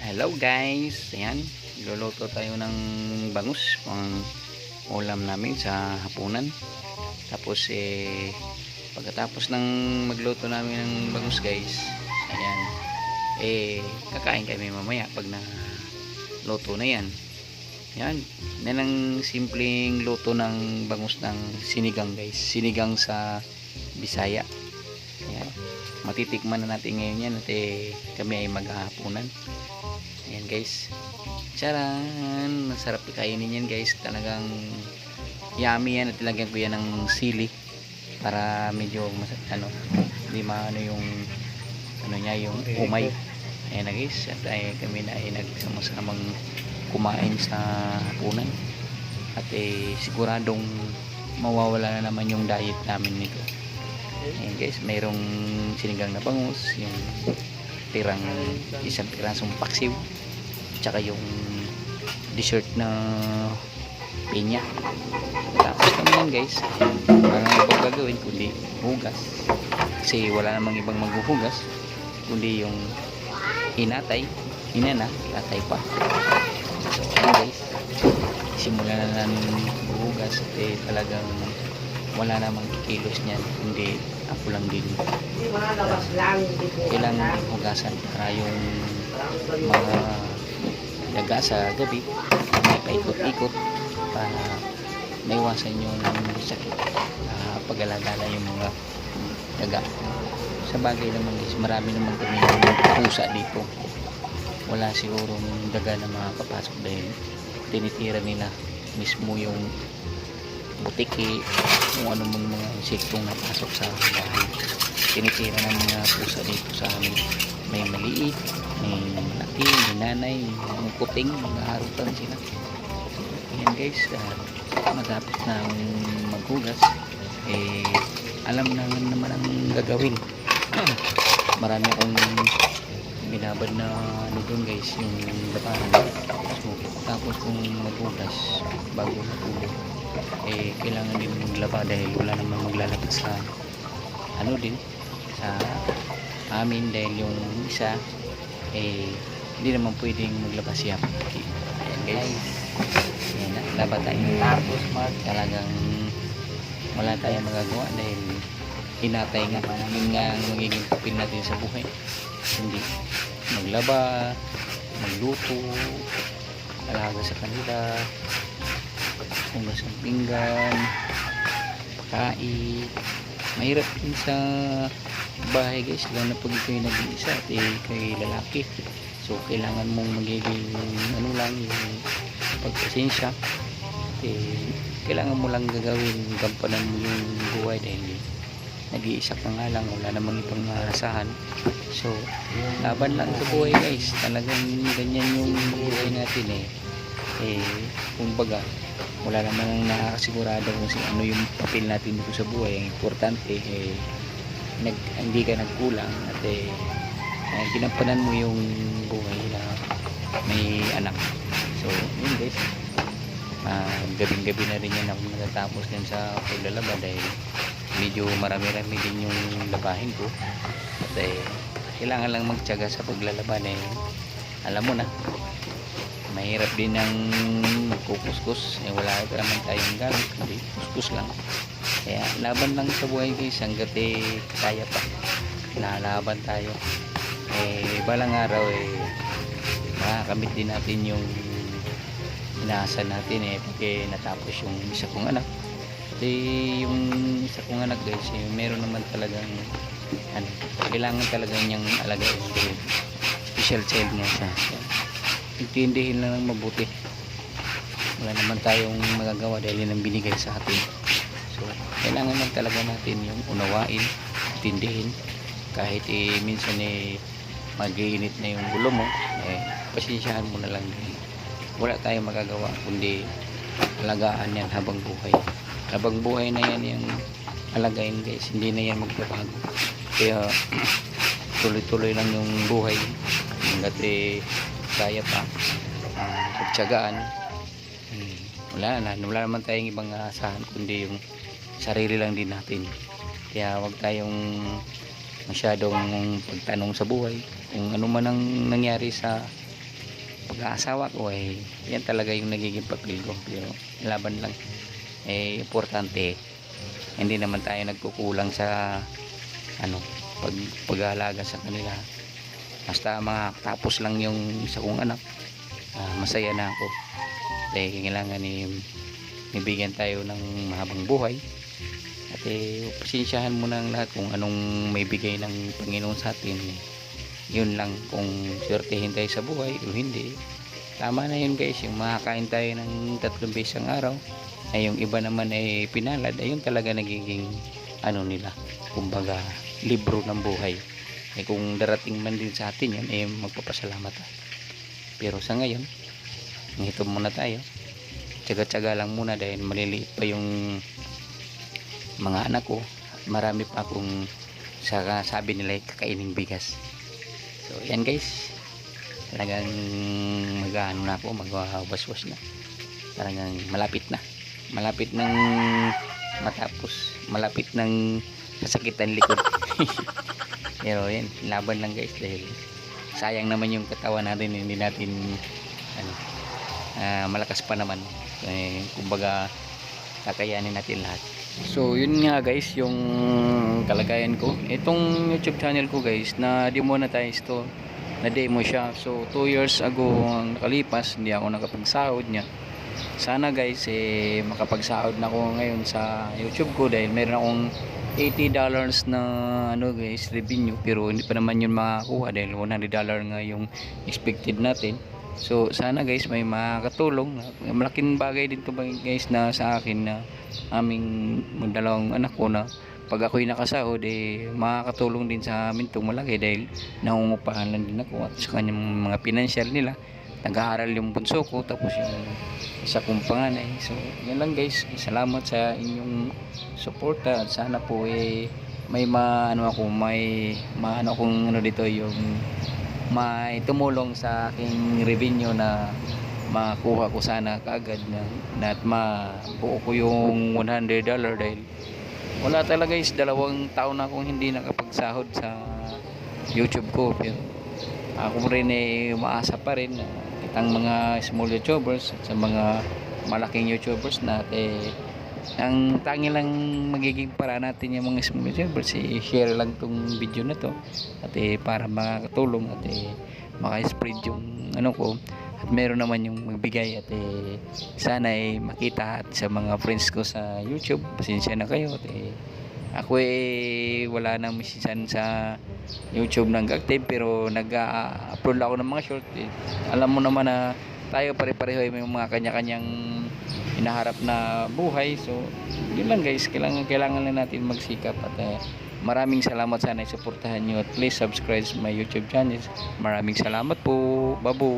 Hello guys, ayan, luluto tayo ng bangus pang ulam namin sa hapunan. Tapos pagkatapos ng magluto namin ng bangus guys, ayan, kakain kami mamaya pag na luto na yan. Yan, yan ang simpleng luto ng bangus ng sinigang guys, sinigang sa Bisaya. Ayan, matitikman na natin ngayon yan at kami ay maghahapunan. Ayan guys, charan, masarap kainin yan guys, talagang yummy yan. At lagyan ko yan ng sili para medyo hindi maano yung ano niya, yung umay. Ayan na guys, at kami na ay nagsama-samang kumain sa hapunan at siguradong mawawala na naman yung diet namin nito. Ayan guys, mayroong sinigang na bangus, yung isang pirasong paksiw, tsaka yung dessert na pinya. Tapos naman guys, walang ibang gagawin kundi hugas, kasi wala namang ibang maghuhugas kundi yung hinatay pa. So guys, simulan na namin hugas at talagang wala namang kilos niyan kundi ako lang din. Kailangan hugasan para yung mga daga sa gabi may paikot-ikot para maiwasan nyo ng sakit pag-alagala yung mga daga. Sa bagay naman guys, marami naman kami pusa dito, wala sigurong daga na makakapasok dahil tinitira nila mismo yung butiki, kung ano mong mga insektong napasok sa bahay. Tinitira ng mga pusa dito sa amin. May maliit, may malaki, may nanay, may kuting, nag-aarutan sila. Ayan guys, matapos na maghugas, alam na naman ang gagawin. Marami akong binabad na ano doon guys, yung labahan. So, tapos kung maghugas bago matulog, kailangan din maglaba dahil wala namang maglalabas sa ano din sa amin, dahil yung isa hindi naman pwedeng maglabas siya. Ayan guys, ayan na, laba tayo. Tapos talagang wala tayong magagawa dahil hinatay nga, yun nga ang magiging papel natin sa buhay, hindi maglaba, magluto, alaga sa kanila, hugas ng pinggan, pakain. Mahirap din sa bahay guys, lalo na pag ikaw nag-iisa at kay lalaki. So kailangan mong magiging ano lang, yung pagpasensya. Kailangan mo lang gagawin, gampanan mo yung buhay dahil nag-iisa ka nga lang, wala namang ibang maasahan. So laban lang sa buhay guys, talagang ganyan yung buhay natin kumbaga wala naman ang nakakasigurado kung ano yung papel natin dito sa buhay. Ang importante hindi ka nagkulang at ginampanan mo yung buhay na may anak. So yun guys, gabing-gabi na rin yan ako natatapos din sa paglalaba dahil medyo marami-rami din yung labahin ko at kailangan lang magtiyaga sa paglalaba alam mo na, mahirap din ang magkukuskus, wala naman tayong gamit kundi kuskus lang. Kaya laban lang sa buhay guys, hanggat kaya pa lalaban tayo. Balang araw makakamit din natin yung inaasahan natin pagka natapos yung isa kong anak. Yung isa kong anak guys, meron naman talagang kailangan talaga niyang alagain, special child niya siya. Intindihin lang ng mabuti, wala naman tayong magagawa dahil yun ang binigay sa atin. So kailangan lang talaga natin yung unawain, intindihin, kahit minsan mag-iinit na yung ulo mo, pasensyahan mo na lang. Wala tayong magagawa kundi alagaan yan habang buhay na yan yung alagain guys, hindi na yan magbabago. Kaya tuloy-tuloy lang yung buhay hanggat kaya pa, pagtiyagaan. Wala naman tayong ibang aasahan kundi yung sarili lang din natin. Kaya wag tayong masyadong pagtanong sa buhay kung ano man ang nangyari sa pag-aasawa ko ay yan talaga yung nagiging papel ko, pero laban lang. Importante hindi naman tayo nagkukulang sa ano, pag-aalaga sa kanila. Basta makatapos lang yung isa kong anak, masaya na ako. Dahil kailangan nibigyan tayo ng mahabang buhay. At pasensyahan mo na ang lahat kung anong may bigay ng Panginoon sa atin. Yun lang, kung swertehin tayo sa buhay o hindi, tama na yun guys. Yung makakain tayo ng 3 beses ang araw, ay yung iba naman ay pinalad, ayun talaga nagiging ano nila, kumbaga libro ng buhay. Kung darating man din sa atin yan, magpapasalamat tayo. Pero sa ngayon, ngito muna tayo, tsaga-tsaga lang muna dahil maliliit pa yung mga anak ko. Marami pa akong sabi nila kakainin bigas. So yan guys, talagang mag-ano na ako, mag-waswas na. Talagang malapit nang matapos, malapit nang sasakitan likod. Pero yan, laban lang guys, dahil sayang naman yung katawan natin, hindi natin malakas pa naman, kumbaga kakayanin natin lahat. So yun nga guys, yung kalagayan ko, itong YouTube channel ko guys, na demonetize to, na demo siya. So 2 years ago ang nakalipas, hindi ako nakapagsahod niya. Sana guys makapagsahod na ako ngayon sa YouTube ko, dahil meron akong $80 na guys revenue, pero hindi pa naman yun makakuha dahil $100 nga yung expected natin. So sana guys may makakatulong. Malaking bagay din to guys na sa akin, na aming dalawang anak ko, na pag ako'y nakasahod makakatulong din sa amin itong malaki, dahil nangungupahan lang din ako at sa kanyang mga financial nila. Nag-aaral yung bunso ko, tapos yung isa kong panganay. So yan lang guys, salamat sa inyong suporta, at sana po may maano akong dito, yung may tumulong sa aking revenue, na makuha ko sana kaagad na at mabuo ko yung $100, dahil wala talaga guys, 2 taon na akong hindi nakapagsahod sa YouTube ko. Pero ako rin umaasa pa rin na kitang mga small YouTubers at sa mga malaking YouTubers na ang tangi lang magiging para natin yung mga small YouTubers, share lang tong video na to, at para makatulong at maka-spread yung ano ko, at meron naman yung magbigay, at sana makita. At sa mga friends ko sa YouTube, pasensya na kayo, at ako wala nang minsan sa YouTube nang active, pero nag-upload ako ng mga short. Alam mo naman na tayo pare-pareho may mga kanya-kanyang hinaharap na buhay. So yun lang guys, kailangan lang natin magsikap. At maraming salamat, sana isuportahan nyo, at please subscribe my YouTube channel. Maraming salamat po, babo.